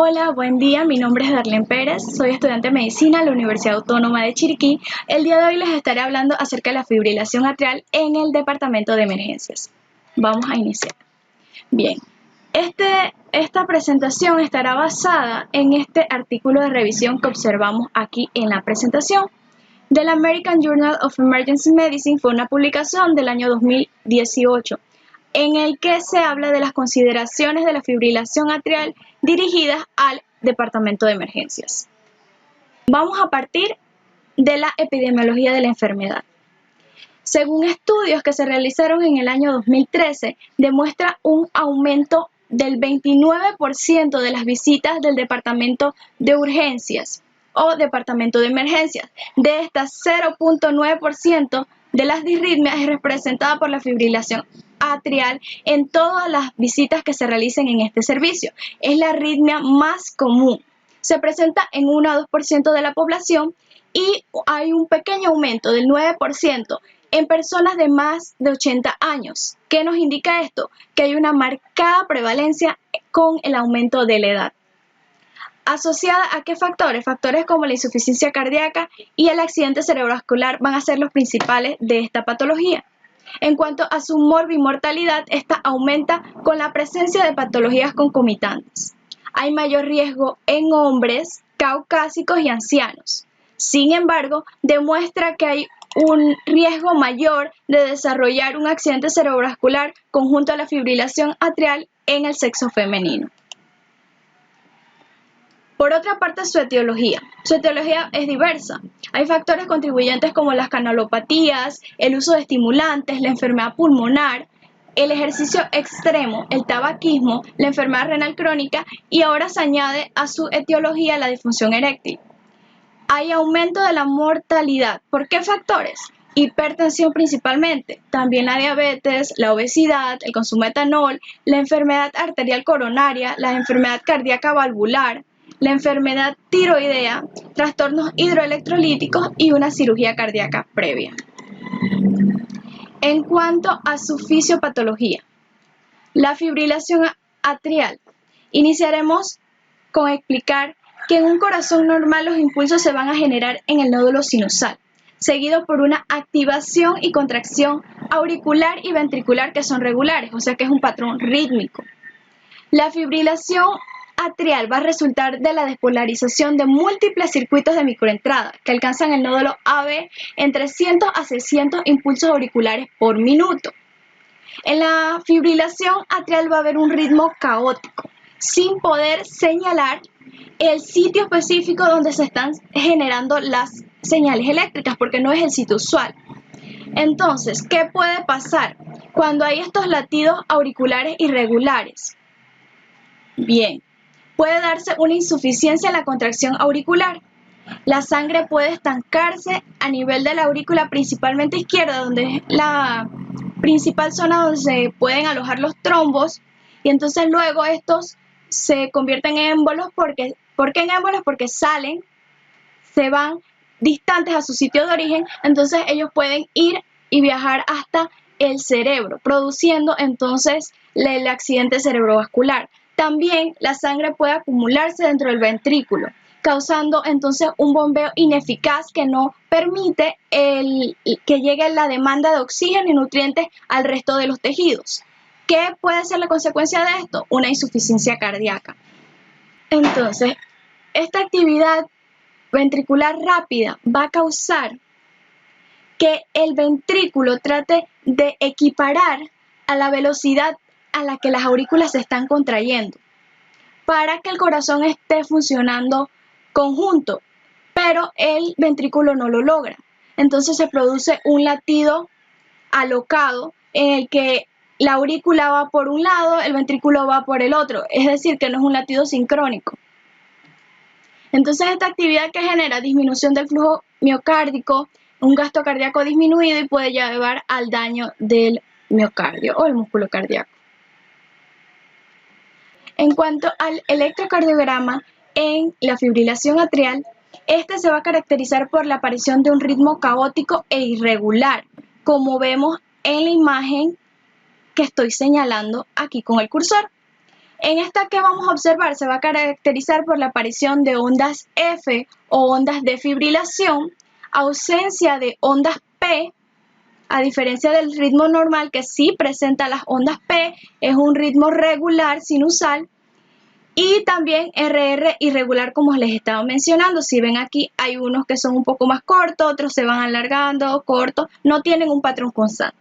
Hola, buen día. Mi nombre es Darlene Pérez. Soy estudiante de medicina en la Universidad Autónoma de Chiriquí. El día de hoy les estaré hablando acerca de la fibrilación atrial en el departamento de emergencias. Vamos a iniciar. Bien, esta presentación estará basada en este artículo de revisión que observamos aquí en la presentación del American Journal of Emergency Medicine. Fue una publicación del año 2018. En el que se habla de las consideraciones de la fibrilación atrial dirigidas al departamento de emergencias. Vamos a partir de la epidemiología de la enfermedad. Según estudios que se realizaron en el año 2013, demuestra un aumento del 29% de las visitas del departamento de urgencias o departamento de emergencias. De estas, 0.9% de las disritmias es representada por la fibrilación atrial en todas las visitas que se realicen en este servicio. Es la arritmia más común. Se presenta en 1 a 2% de la población y hay un pequeño aumento del 9% en personas de más de 80 años. ¿Qué nos indica esto? Que hay una marcada prevalencia con el aumento de la edad. ¿Asociada a qué factores? Factores como la insuficiencia cardíaca y el accidente cerebrovascular van a ser los principales de esta patología. En cuanto a su morbimortalidad, esta aumenta con la presencia de patologías concomitantes. Hay mayor riesgo en hombres, caucásicos y ancianos. Sin embargo, demuestra que hay un riesgo mayor de desarrollar un accidente cerebrovascular conjunto a la fibrilación atrial en el sexo femenino. Por otra parte, su etiología. Su etiología es diversa. Hay factores contribuyentes como las canalopatías, el uso de estimulantes, la enfermedad pulmonar, el ejercicio extremo, el tabaquismo, la enfermedad renal crónica y ahora se añade a su etiología la disfunción eréctil. Hay aumento de la mortalidad. ¿Por qué factores? Hipertensión principalmente, también la diabetes, la obesidad, el consumo de etanol, la enfermedad arterial coronaria, la enfermedad cardíaca valvular, la enfermedad tiroidea, trastornos hidroelectrolíticos y una cirugía cardíaca previa. En cuanto a su fisiopatología, la fibrilación atrial, iniciaremos con explicar que en un corazón normal los impulsos se van a generar en el nódulo sinusal, seguido por una activación y contracción auricular y ventricular que son regulares, o sea que es un patrón rítmico. La fibrilación atrial va a resultar de la despolarización de múltiples circuitos de microentrada que alcanzan el nódulo AB en 300 a 600 impulsos auriculares por minuto. En la fibrilación atrial va a haber un ritmo caótico, sin poder señalar el sitio específico donde se están generando las señales eléctricas, porque no es el sitio usual. Entonces, ¿qué puede pasar cuando hay estos latidos auriculares irregulares? Bien, puede darse una insuficiencia en la contracción auricular. La sangre puede estancarse a nivel de la aurícula, principalmente izquierda, donde es la principal zona donde se pueden alojar los trombos, y entonces luego estos se convierten en émbolos. ¿Por qué en émbolos? Porque salen, se van distantes a su sitio de origen, entonces ellos pueden ir y viajar hasta el cerebro, produciendo entonces el accidente cerebrovascular. También la sangre puede acumularse dentro del ventrículo, causando entonces un bombeo ineficaz que no permite que llegue la demanda de oxígeno y nutrientes al resto de los tejidos. ¿Qué puede ser la consecuencia de esto? Una insuficiencia cardíaca. Entonces, esta actividad ventricular rápida va a causar que el ventrículo trate de equiparar a la velocidad a la que las aurículas se están contrayendo para que el corazón esté funcionando conjunto, pero el ventrículo no lo logra. Entonces se produce un latido alocado en el que la aurícula va por un lado, el ventrículo va por el otro, es decir, que no es un latido sincrónico. Entonces esta actividad que genera disminución del flujo miocárdico, un gasto cardíaco disminuido y puede llevar al daño del miocardio o el músculo cardíaco. En cuanto al electrocardiograma en la fibrilación atrial, este se va a caracterizar por la aparición de un ritmo caótico e irregular, como vemos en la imagen que estoy señalando aquí con el cursor. En esta que vamos a observar se va a caracterizar por la aparición de ondas F o ondas de fibrilación, ausencia de ondas P, a diferencia del ritmo normal que sí presenta las ondas P, es un ritmo regular sinusal, y también RR irregular como les estaba mencionando. Si ven aquí hay unos que son un poco más cortos, otros se van alargando, cortos, no tienen un patrón constante.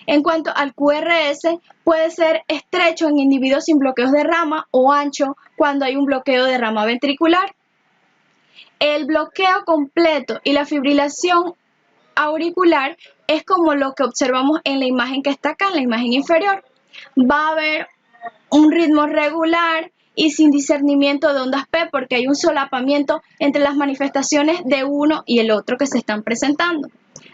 En cuanto al QRS, puede ser estrecho en individuos sin bloqueos de rama o ancho cuando hay un bloqueo de rama ventricular. El bloqueo completo y la fibrilación auricular es como lo que observamos en la imagen que está acá, en la imagen inferior. Va a haber un ritmo regular y sin discernimiento de ondas P porque hay un solapamiento entre las manifestaciones de uno y el otro que se están presentando.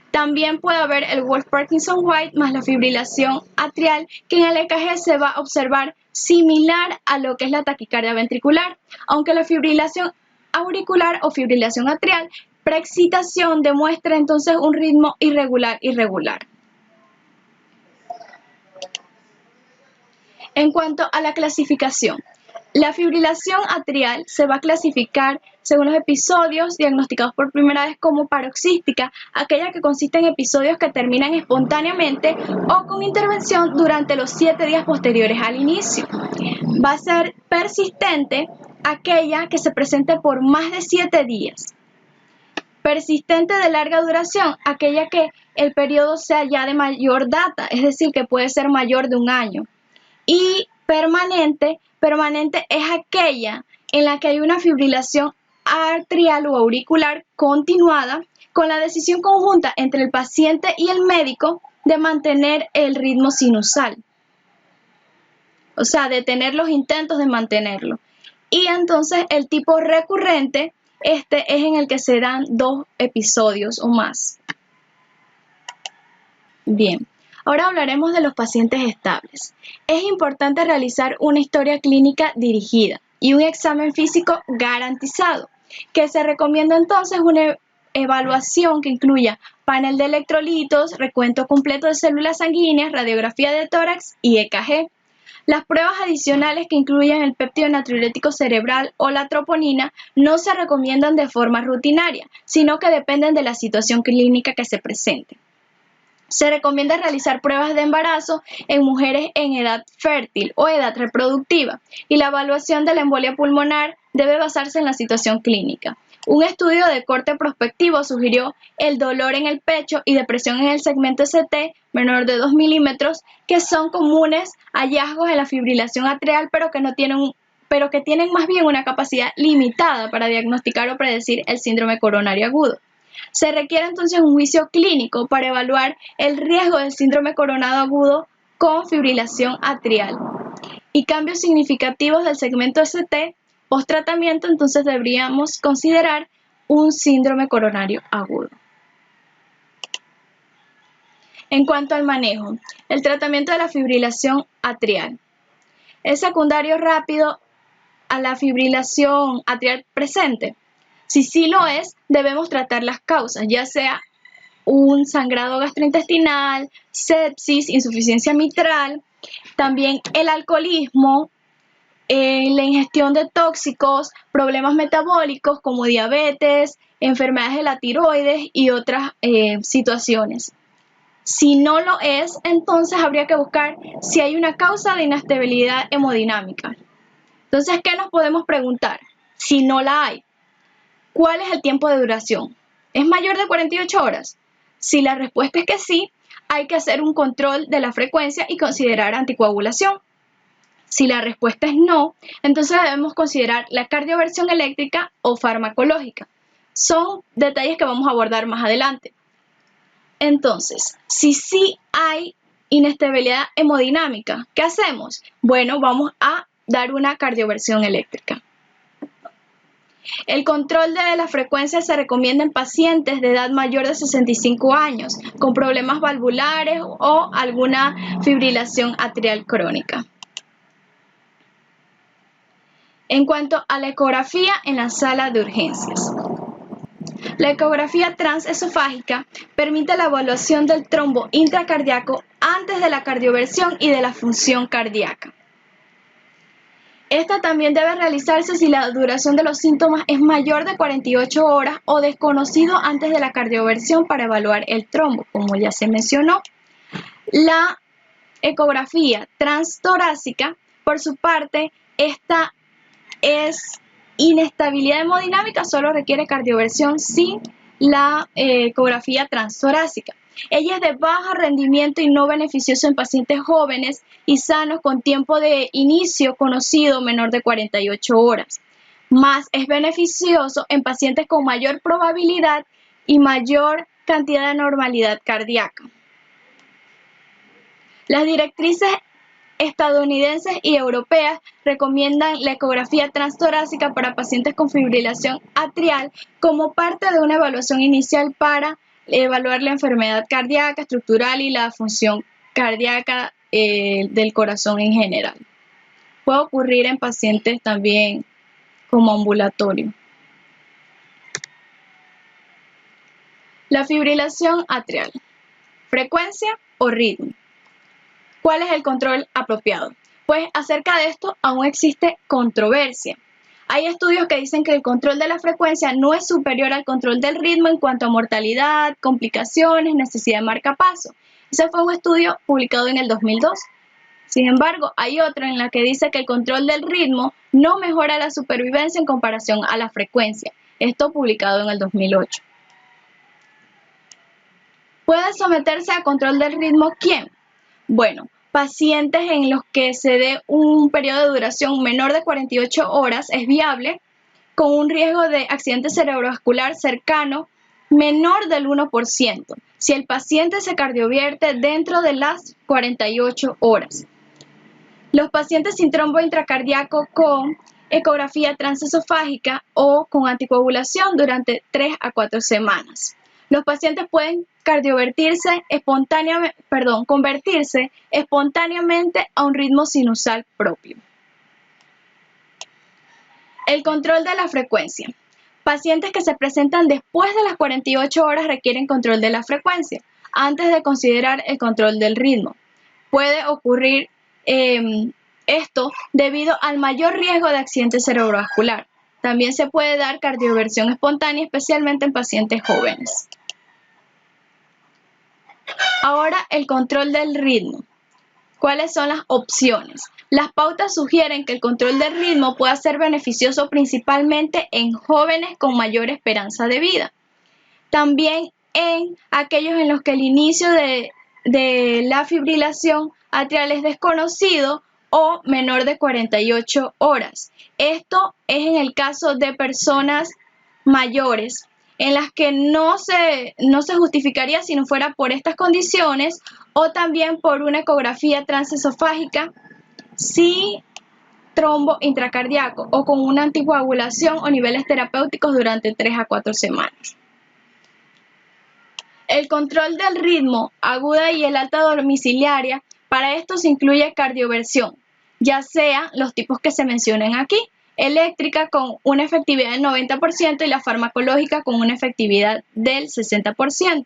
También puede haber el Wolff-Parkinson-White más la fibrilación atrial, que en el EKG se va a observar similar a lo que es la taquicardia ventricular, aunque la fibrilación auricular o fibrilación atrial preexcitación demuestra entonces un ritmo irregular. En cuanto a la clasificación, la fibrilación atrial se va a clasificar según los episodios diagnosticados por primera vez como paroxística, aquella que consiste en episodios que terminan espontáneamente o con intervención durante los 7 días posteriores al inicio. Va a ser persistente aquella que se presente por más de 7 días. Persistente de larga duración, aquella que el periodo sea ya de mayor data, es decir, que puede ser mayor de un año. Y permanente es aquella en la que hay una fibrilación atrial o auricular continuada con la decisión conjunta entre el paciente y el médico de mantener el ritmo sinusal. O sea, detener los intentos de mantenerlo. Y entonces el tipo recurrente, este es en el que se dan 2 episodios o más. Bien. Ahora hablaremos de los pacientes estables. Es importante realizar una historia clínica dirigida y un examen físico garantizado, que se recomienda entonces una evaluación que incluya panel de electrolitos, recuento completo de células sanguíneas, radiografía de tórax y EKG. Las pruebas adicionales que incluyen el péptido natriurético cerebral o la troponina no se recomiendan de forma rutinaria, sino que dependen de la situación clínica que se presente. Se recomienda realizar pruebas de embarazo en mujeres en edad fértil o edad reproductiva y la evaluación de la embolia pulmonar debe basarse en la situación clínica. Un estudio de corte prospectivo sugirió el dolor en el pecho y depresión en el segmento ST menor de 2 milímetros, que son comunes hallazgos en la fibrilación atrial, pero que tienen más bien una capacidad limitada para diagnosticar o predecir el síndrome coronario agudo. Se requiere entonces un juicio clínico para evaluar el riesgo del síndrome coronario agudo con fibrilación atrial y cambios significativos del segmento ST post-tratamiento, entonces deberíamos considerar un síndrome coronario agudo. En cuanto al manejo, el tratamiento de la fibrilación atrial es secundario rápido a la fibrilación atrial presente. Si sí lo es, debemos tratar las causas, ya sea un sangrado gastrointestinal, sepsis, insuficiencia mitral, también el alcoholismo, la ingestión de tóxicos, problemas metabólicos como diabetes, enfermedades de la tiroides y otras situaciones. Si no lo es, entonces habría que buscar si hay una causa de inestabilidad hemodinámica. Entonces, ¿qué nos podemos preguntar? Si no la hay, ¿cuál es el tiempo de duración? ¿Es mayor de 48 horas? Si la respuesta es que sí, hay que hacer un control de la frecuencia y considerar anticoagulación. Si la respuesta es no, entonces debemos considerar la cardioversión eléctrica o farmacológica. Son detalles que vamos a abordar más adelante. Entonces, si sí hay inestabilidad hemodinámica, ¿qué hacemos? Bueno, vamos a dar una cardioversión eléctrica. El control de la frecuencia se recomienda en pacientes de edad mayor de 65 años, con problemas valvulares o alguna fibrilación atrial crónica. En cuanto a la ecografía en la sala de urgencias. La ecografía transesofágica permite la evaluación del trombo intracardíaco antes de la cardioversión y de la función cardíaca. Esta también debe realizarse si la duración de los síntomas es mayor de 48 horas o desconocido antes de la cardioversión para evaluar el trombo, como ya se mencionó. La ecografía transtorácica, por su parte, esta es inestabilidad hemodinámica, solo requiere cardioversión sin la ecografía transtorácica. Ella es de bajo rendimiento y no beneficioso en pacientes jóvenes y sanos con tiempo de inicio conocido menor de 48 horas. Más es beneficioso en pacientes con mayor probabilidad y mayor cantidad de normalidad cardíaca. Las directrices estadounidenses y europeas recomiendan la ecografía transtorácica para pacientes con fibrilación atrial como parte de una evaluación inicial para evaluar la enfermedad cardíaca estructural y la función cardíaca del corazón en general. Puede ocurrir en pacientes también como ambulatorio. La fibrilación atrial. Frecuencia o ritmo. ¿Cuál es el control apropiado? Pues acerca de esto aún existe controversia. Hay estudios que dicen que el control de la frecuencia no es superior al control del ritmo en cuanto a mortalidad, complicaciones, necesidad de marcapaso. Ese fue un estudio publicado en el 2002. Sin embargo, hay otro en la que dice que el control del ritmo no mejora la supervivencia en comparación a la frecuencia. Esto publicado en el 2008. ¿Puede someterse a control del ritmo quién? Bueno, pacientes en los que se dé un periodo de duración menor de 48 horas es viable, con un riesgo de accidente cerebrovascular cercano menor del 1%, si el paciente se cardiovierte dentro de las 48 horas. Los pacientes sin trombo intracardíaco con ecografía transesofágica o con anticoagulación durante 3 a 4 semanas. Los pacientes pueden convertirse espontáneamente a un ritmo sinusal propio. El control de la frecuencia. Pacientes que se presentan después de las 48 horas requieren control de la frecuencia, antes de considerar el control del ritmo. Puede ocurrir esto debido al mayor riesgo de accidente cerebrovascular. También se puede dar cardioversión espontánea, especialmente en pacientes jóvenes. Ahora, el control del ritmo. ¿Cuáles son las opciones? Las pautas sugieren que el control del ritmo puede ser beneficioso principalmente en jóvenes con mayor esperanza de vida. También en aquellos en los que el inicio de la fibrilación atrial es desconocido o menor de 48 horas. Esto es en el caso de personas mayores, en las que no se justificaría si no fuera por estas condiciones, o también por una ecografía transesofágica sin trombo intracardíaco o con una anticoagulación o niveles terapéuticos durante 3 a 4 semanas. El control del ritmo aguda y el alta domiciliaria, para esto se incluye cardioversión, ya sea los tipos que se mencionen aquí, eléctrica con una efectividad del 90% y la farmacológica con una efectividad del 60%.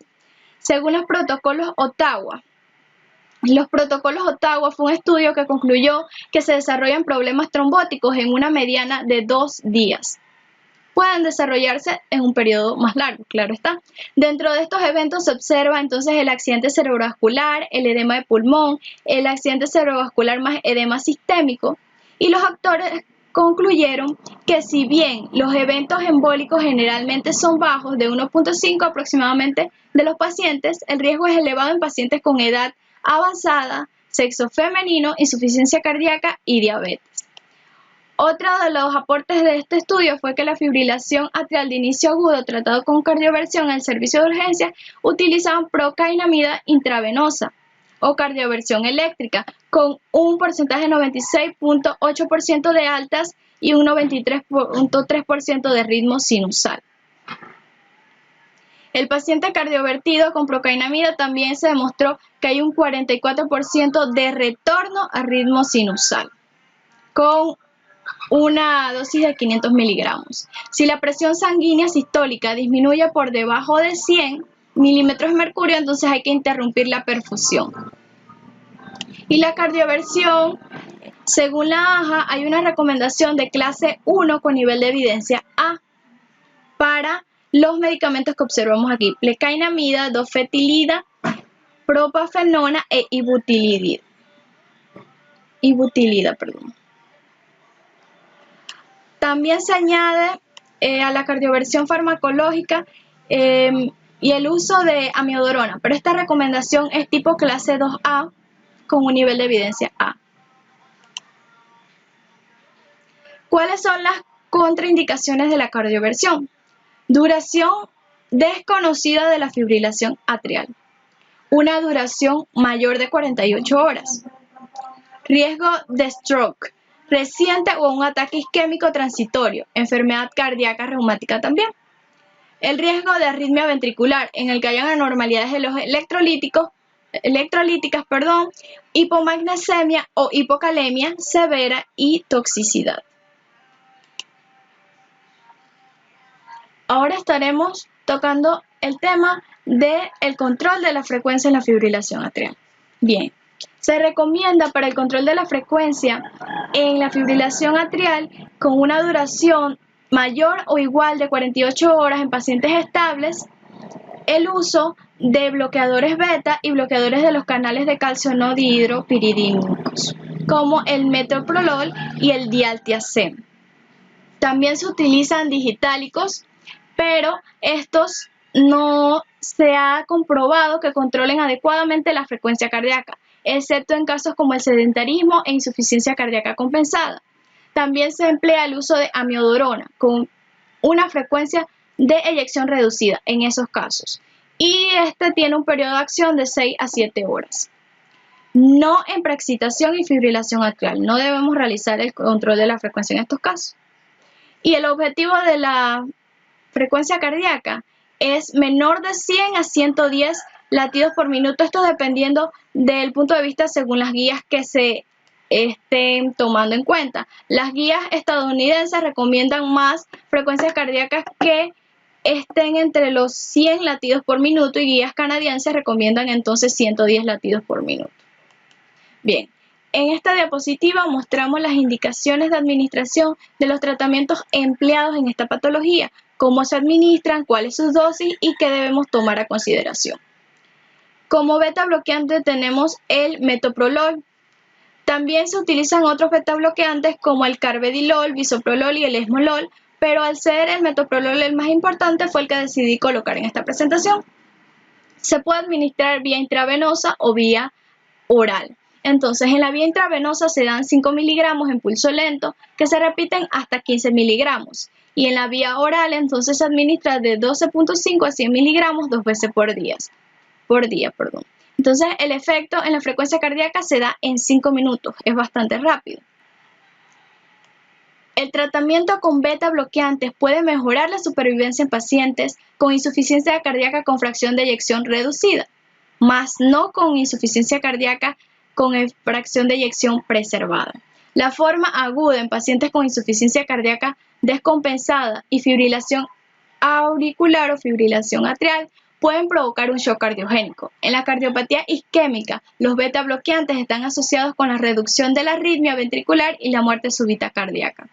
Según los protocolos Ottawa. Los protocolos Ottawa fue un estudio que concluyó que se desarrollan problemas trombóticos en una mediana de 2 días. Pueden desarrollarse en un periodo más largo, claro está. Dentro de estos eventos se observa entonces el accidente cerebrovascular, el edema de pulmón, el accidente cerebrovascular más edema sistémico, y los autores concluyeron que si bien los eventos embólicos generalmente son bajos, de 1.5 aproximadamente de los pacientes, el riesgo es elevado en pacientes con edad avanzada, sexo femenino, insuficiencia cardíaca y diabetes. Otro de los aportes de este estudio fue que la fibrilación atrial de inicio agudo tratado con cardioversión en el servicio de urgencia utilizaban procainamida intravenosa o cardioversión eléctrica con un porcentaje de 96.8% de altas y un 93.3% de ritmo sinusal. El paciente cardiovertido con procainamida también se demostró que hay un 44% de retorno a ritmo sinusal con una dosis de 500 miligramos. Si la presión sanguínea sistólica disminuye por debajo de 100 milímetros de mercurio, entonces hay que interrumpir la perfusión. Y la cardioversión Según la AJA, hay una recomendación de clase 1 con nivel de evidencia A para los medicamentos que observamos aquí: plecainamida, dofetilida, propafenona e ibutilida. También se añade a la cardioversión farmacológica y el uso de amiodarona, pero esta recomendación es tipo clase 2A con un nivel de evidencia A. ¿Cuáles son las contraindicaciones de la cardioversión? Duración desconocida de la fibrilación atrial. Una duración mayor de 48 horas. Riesgo de stroke reciente o un ataque isquémico transitorio. Enfermedad cardíaca reumática también. El riesgo de arritmia ventricular en el que hayan anormalidades de los electrolíticas, hipomagnesemia o hipocalemia severa y toxicidad. Ahora estaremos tocando el tema del control de la frecuencia en la fibrilación atrial. Bien, se recomienda para el control de la frecuencia en la fibrilación atrial con una duración mayor o igual de 48 horas en pacientes estables el uso de bloqueadores beta y bloqueadores de los canales de calcio no dihidropiridínicos, como el metoprolol y el dialtiazem. También se utilizan digitálicos, pero estos no se ha comprobado que controlen adecuadamente la frecuencia cardíaca, excepto en casos como el sedentarismo e insuficiencia cardíaca compensada. También se emplea el uso de amiodarona con una frecuencia de eyección reducida en esos casos, y este tiene un periodo de acción de 6 a 7 horas. No en preexcitación y fibrilación atrial, no debemos realizar el control de la frecuencia en estos casos. Y el objetivo de la frecuencia cardíaca es menor de 100 a 110 latidos por minuto, esto dependiendo del punto de vista según las guías que se estén tomando en cuenta. Las guías estadounidenses recomiendan más frecuencias cardíacas que estén entre los 100 latidos por minuto y guías canadienses recomiendan entonces 110 latidos por minuto. Bien. En esta diapositiva mostramos las indicaciones de administración de los tratamientos empleados en esta patología, cómo se administran, cuál es su dosis y qué debemos tomar a consideración. Como beta bloqueante tenemos el metoprolol. También se utilizan otros beta bloqueantes como el carvedilol, bisoprolol y el esmolol, pero al ser el metoprolol el más importante fue el que decidí colocar en esta presentación. Se puede administrar vía intravenosa o vía oral. Entonces, en la vía intravenosa se dan 5 miligramos en pulso lento, que se repiten hasta 15 miligramos. Y en la vía oral, entonces, se administra de 12.5 a 100 miligramos 2 veces por día. Entonces, el efecto en la frecuencia cardíaca se da en 5 minutos. Es bastante rápido. El tratamiento con beta bloqueantes puede mejorar la supervivencia en pacientes con insuficiencia cardíaca con fracción de eyección reducida, más no con insuficiencia cardíaca con fracción de eyección preservada. La forma aguda en pacientes con insuficiencia cardíaca descompensada y fibrilación auricular o fibrilación atrial pueden provocar un shock cardiogénico. En la cardiopatía isquémica, los beta bloqueantes están asociados con la reducción de la arritmia ventricular y la muerte súbita cardíaca.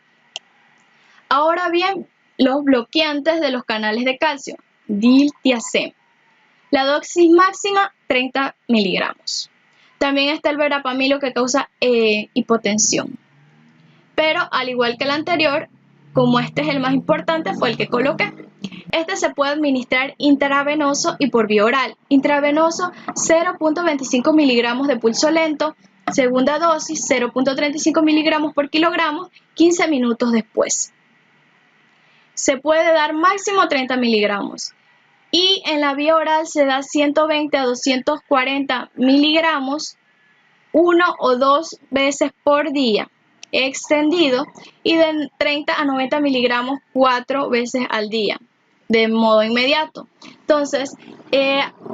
Ahora bien, los bloqueantes de los canales de calcio, diltiazem. La dosis máxima, 30 miligramos. También está el verapamilo que causa hipotensión. Pero al igual que el anterior, como este es el más importante, fue el que coloqué. Este se puede administrar intravenoso y por vía oral. Intravenoso, 0.25 miligramos de pulso lento. Segunda dosis, 0.35 miligramos por kilogramo, 15 minutos después. Se puede dar máximo 30 miligramos. Y en la vía oral se da 120 a 240 miligramos 1 o 2 veces por día extendido y de 30 a 90 miligramos 4 veces al día de modo inmediato. Entonces,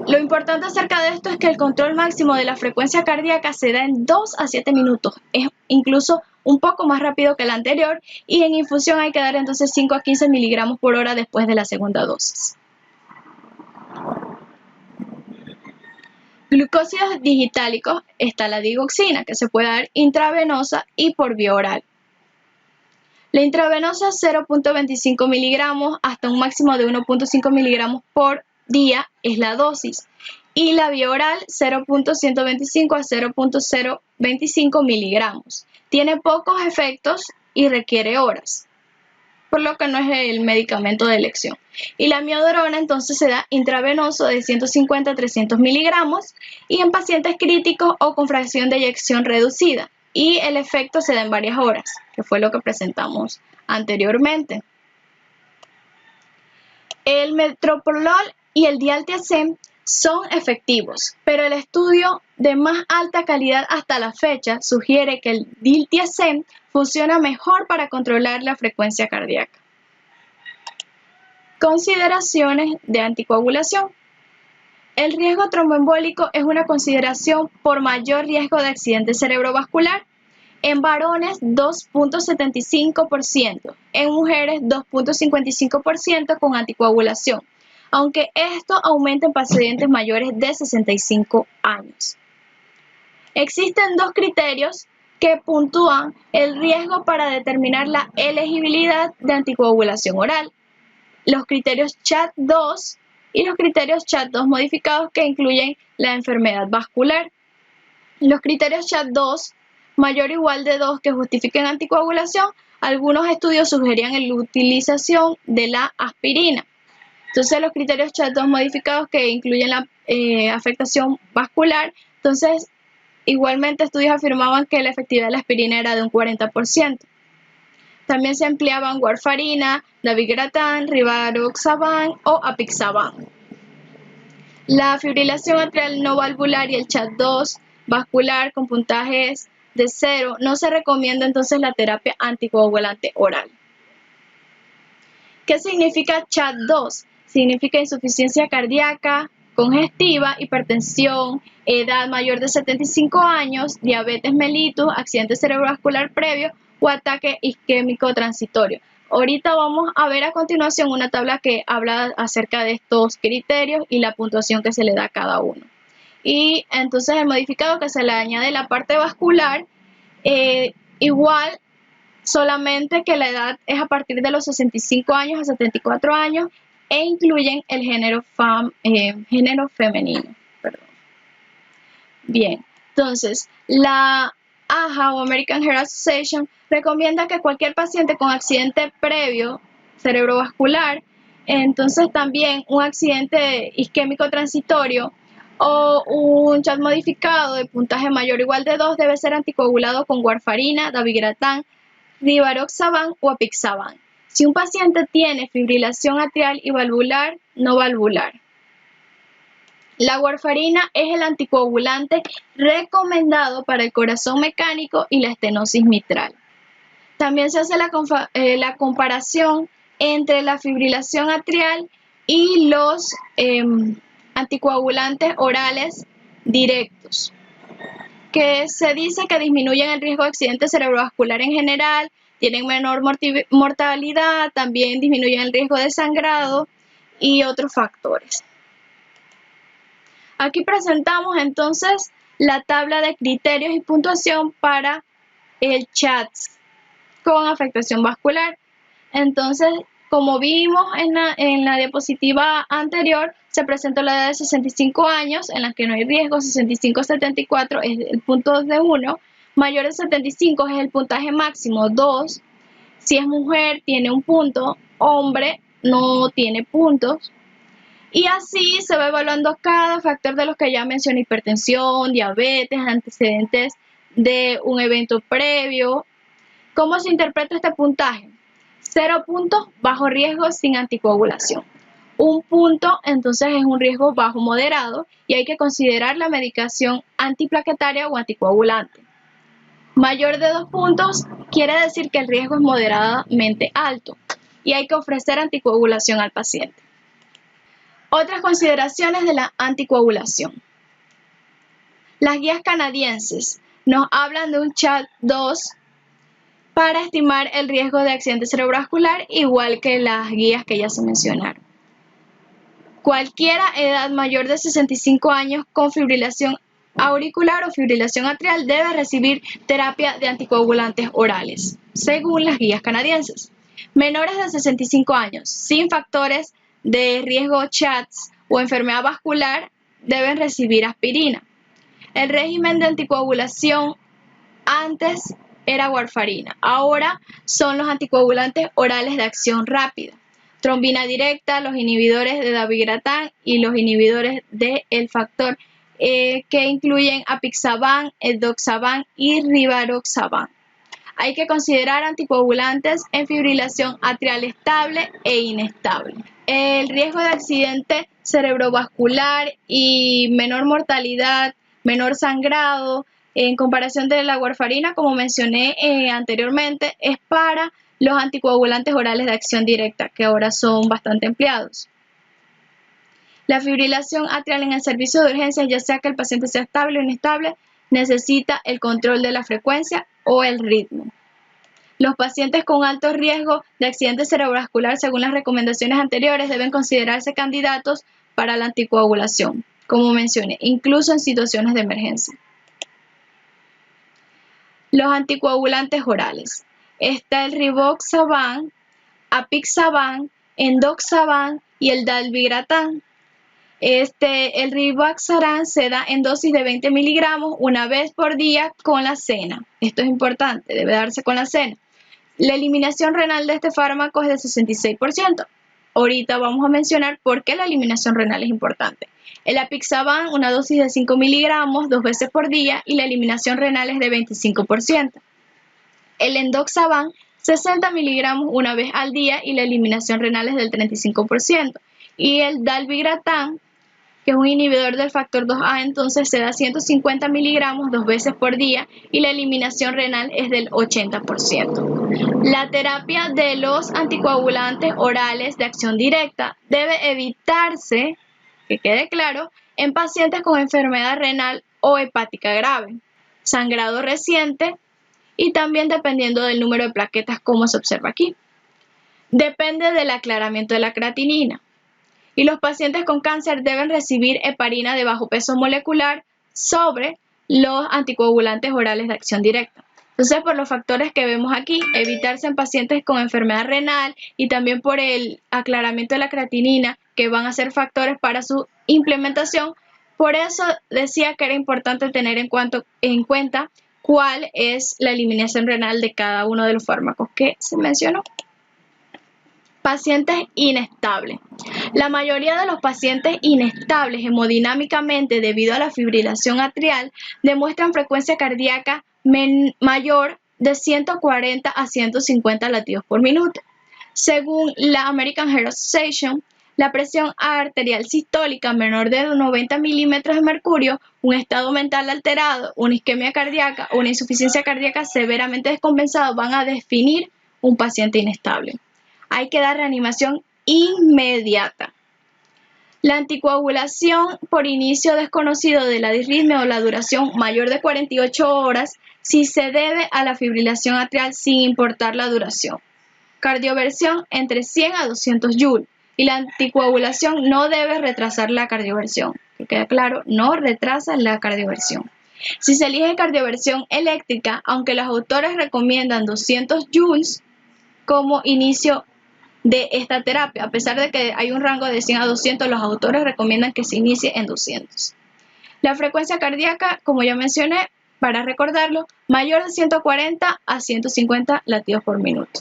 lo importante acerca de esto es que el control máximo de la frecuencia cardíaca se da en 2 a 7 minutos. Es incluso un poco más rápido que el anterior y en infusión hay que dar entonces 5 a 15 miligramos por hora después de la segunda dosis. glucósidos digitálicos está la digoxina, que se puede dar intravenosa y por vía oral. La intravenosa 0.25 miligramos hasta un máximo de 1.5 miligramos por día es la dosis, y la vía oral 0.125 a 0.025 miligramos. Tiene pocos efectos y requiere horas, por lo que no es el medicamento de elección. Y la miodorona entonces se da intravenoso de 150 a 300 miligramos y en pacientes críticos o con fracción de eyección reducida. Y el efecto se da en varias horas, que fue lo que presentamos anteriormente. El metoprolol y el dialtiazem son efectivos, pero el estudio de más alta calidad hasta la fecha sugiere que el diltiazem funciona mejor para controlar la frecuencia cardíaca. Consideraciones de anticoagulación. El riesgo tromboembólico es una consideración por mayor riesgo de accidente cerebrovascular. En varones 2.75%, en mujeres 2.55% con anticoagulación, aunque esto aumenta en pacientes mayores de 65 años. Existen dos criterios que puntúan el riesgo para determinar la elegibilidad de anticoagulación oral: los criterios CHAD-2 y los criterios CHAD-2 modificados, que incluyen la enfermedad vascular. Los criterios CHAD-2 mayor o igual de 2 que justifiquen anticoagulación, algunos estudios sugerían la utilización de la aspirina. Entonces los criterios CHAD-2 modificados, que incluyen la afectación vascular, entonces igualmente estudios afirmaban que la efectividad de la aspirina era de un 40%. También se empleaban warfarina, dabigatran, rivaroxaban o apixaban. La fibrilación atrial no valvular y el CHAD-2 vascular con puntajes de 0, no se recomienda entonces la terapia anticoagulante oral. ¿Qué significa CHAD-2? Significa insuficiencia cardíaca congestiva, hipertensión, edad mayor de 75 años, diabetes mellitus, accidente cerebrovascular previo o ataque isquémico transitorio. Ahorita vamos a ver a continuación una tabla que habla acerca de estos criterios y la puntuación que se le da a cada uno. Y entonces el modificado que se le añade la parte vascular, igual, solamente que la edad es a partir de los 65 años a 74 años e incluyen el género femenino. Bien, entonces la AHA o American Heart Association recomienda que cualquier paciente con accidente previo cerebrovascular, entonces también un accidente isquémico transitorio o un CHAD modificado de puntaje mayor o igual de 2 debe ser anticoagulado con warfarina, dabigatran, rivaroxaban o apixaban. Si un paciente tiene fibrilación atrial y valvular, no valvular. La warfarina es el anticoagulante recomendado para el corazón mecánico y la estenosis mitral. También se hace la comparación entre la fibrilación atrial y los anticoagulantes orales directos, que se dice que disminuyen el riesgo de accidente cerebrovascular en general, tienen menor mortalidad, también disminuyen el riesgo de sangrado y otros factores. Aquí presentamos entonces la tabla de criterios y puntuación para el CHAD con afectación vascular. Entonces, como vimos en la diapositiva anterior, se presentó la edad de 65 años en la que no hay riesgo, 65 a 74 es el punto de 1, mayor de 75 es el puntaje máximo 2, si es mujer tiene un punto, hombre no tiene puntos. Y así se va evaluando cada factor de los que ya mencioné: hipertensión, diabetes, antecedentes de un evento previo. ¿Cómo se interpreta este puntaje? 0 puntos, bajo riesgo, sin anticoagulación. 1 punto, entonces es un riesgo bajo moderado y hay que considerar la medicación antiplaquetaria o anticoagulante. Mayor de 2 puntos quiere decir que el riesgo es moderadamente alto y hay que ofrecer anticoagulación al paciente. Otras consideraciones de la anticoagulación. Las guías canadienses nos hablan de un CHAD-2 para estimar el riesgo de accidente cerebrovascular, igual que las guías que ya se mencionaron. Cualquiera edad mayor de 65 años con fibrilación auricular o fibrilación atrial debe recibir terapia de anticoagulantes orales, según las guías canadienses. Menores de 65 años sin factores de riesgo CHADS o enfermedad vascular deben recibir aspirina. El régimen de anticoagulación antes era warfarina, ahora son los anticoagulantes orales de acción rápida. Trombina directa, los inhibidores de dabigatran y los inhibidores del factor que incluyen apixaban, edoxaban y rivaroxaban. Hay que considerar anticoagulantes en fibrilación atrial estable e inestable. El riesgo de accidente cerebrovascular y menor mortalidad, menor sangrado, en comparación de la warfarina, como mencioné anteriormente, es para los anticoagulantes orales de acción directa, que ahora son bastante empleados. La fibrilación atrial en el servicio de urgencias, ya sea que el paciente sea estable o inestable, necesita el control de la frecuencia o el ritmo. Los pacientes con alto riesgo de accidente cerebrovascular, según las recomendaciones anteriores, deben considerarse candidatos para la anticoagulación, como mencioné, incluso en situaciones de emergencia. Los anticoagulantes orales. Está el rivaroxaban, apixaban, endoxaban y el dabigatran. El rivaroxaban se da en dosis de 20 miligramos una vez por día con la cena. Esto es importante, debe darse con la cena. La eliminación renal de este fármaco es del 66%. Ahorita vamos a mencionar por qué la eliminación renal es importante. El apixaban, una dosis de 5 miligramos 2 veces por día y la eliminación renal es de 25%. El endoxaban, 60 miligramos una vez al día y la eliminación renal es del 35%. Y el dabigatran, que es un inhibidor del factor 2A, entonces se da 150 miligramos 2 veces por día y la eliminación renal es del 80%. La terapia de los anticoagulantes orales de acción directa debe evitarse, que quede claro, en pacientes con enfermedad renal o hepática grave, sangrado reciente y también dependiendo del número de plaquetas, como se observa aquí. Depende del aclaramiento de la creatinina. Y los pacientes con cáncer deben recibir heparina de bajo peso molecular sobre los anticoagulantes orales de acción directa. Entonces, por los factores que vemos aquí, evitarse en pacientes con enfermedad renal y también por el aclaramiento de la creatinina, que van a ser factores para su implementación. Por eso decía que era importante tener en cuenta cuál es la eliminación renal de cada uno de los fármacos que se mencionó. Pacientes inestables. La mayoría de los pacientes inestables hemodinámicamente debido a la fibrilación atrial demuestran frecuencia cardíaca mayor de 140 a 150 latidos por minuto. Según la American Heart Association, la presión arterial sistólica menor de 90 milímetros de mercurio, un estado mental alterado, una isquemia cardíaca o una insuficiencia cardíaca severamente descompensada van a definir un paciente inestable. Hay que dar reanimación inmediata. La anticoagulación por inicio desconocido de la disritmia o la duración mayor de 48 horas si se debe a la fibrilación atrial sin importar la duración. Cardioversión entre 100 a 200 Joule y la anticoagulación no debe retrasar la cardioversión. Que quede claro, no retrasa la cardioversión. Si se elige cardioversión eléctrica, aunque los autores recomiendan 200 joules como inicio de esta terapia, a pesar de que hay un rango de 100 a 200, los autores recomiendan que se inicie en 200. La frecuencia cardíaca, como ya mencioné, para recordarlo, mayor de 140 a 150 latidos por minuto.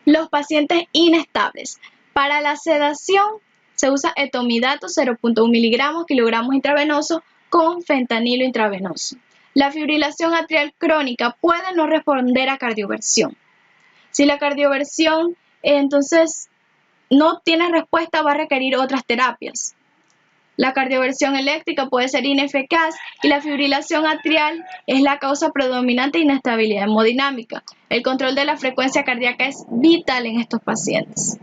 Los pacientes inestables. Para la sedación se usa etomidato 0.1 miligramos kilogramos intravenoso con fentanilo intravenoso. La fibrilación atrial crónica puede no responder a cardioversión. Si la cardioversión entonces no tiene respuesta, va a requerir otras terapias. La cardioversión eléctrica puede ser ineficaz y la fibrilación atrial es la causa predominante de inestabilidad hemodinámica. El control de la frecuencia cardíaca es vital en estos pacientes.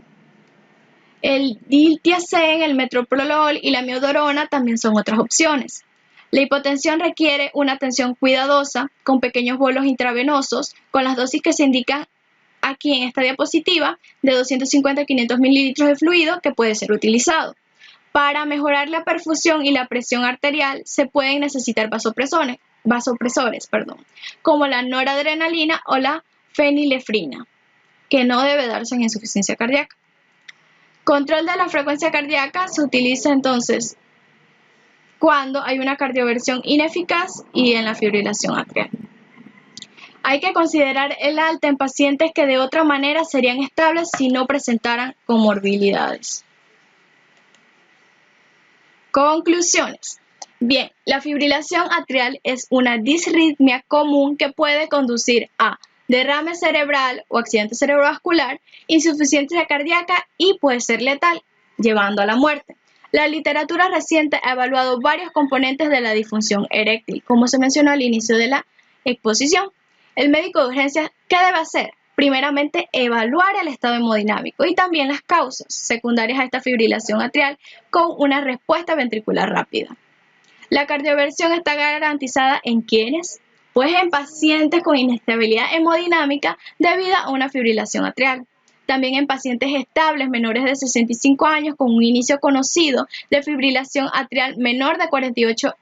El diltiazem, el metoprolol y la miodorona también son otras opciones. La hipotensión requiere una atención cuidadosa con pequeños bolos intravenosos con las dosis que se indican aquí en esta diapositiva de 250 a 500 mililitros de fluido que puede ser utilizado. Para mejorar la perfusión y la presión arterial se pueden necesitar vasopresores, como la noradrenalina o la fenilefrina, que no debe darse en insuficiencia cardíaca. Control de la frecuencia cardíaca se utiliza entonces cuando hay una cardioversión ineficaz y en la fibrilación atrial. Hay que considerar el alta en pacientes que de otra manera serían estables si no presentaran comorbilidades. Conclusiones. Bien, la fibrilación atrial es una disritmia común que puede conducir a derrame cerebral o accidente cerebrovascular, insuficiencia cardíaca y puede ser letal, llevando a la muerte. La literatura reciente ha evaluado varios componentes de la disfunción eréctil, como se mencionó al inicio de la exposición. El médico de urgencias, ¿qué debe hacer? Primeramente, evaluar el estado hemodinámico y también las causas secundarias a esta fibrilación atrial con una respuesta ventricular rápida. La cardioversión está garantizada ¿en quiénes? Pues en pacientes con inestabilidad hemodinámica debido a una fibrilación atrial. También en pacientes estables menores de 65 años con un inicio conocido de fibrilación atrial menor de 48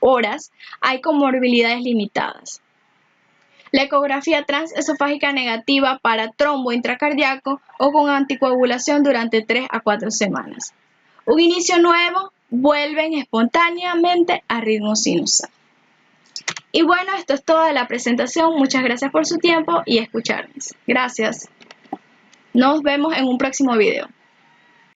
horas hay comorbilidades limitadas. La ecografía transesofágica negativa para trombo intracardíaco o con anticoagulación durante 3 a 4 semanas. Un inicio nuevo vuelven espontáneamente a ritmo sinusal. Y bueno, esto es todo de la presentación. Muchas gracias por su tiempo y escucharnos. Gracias. Nos vemos en un próximo video.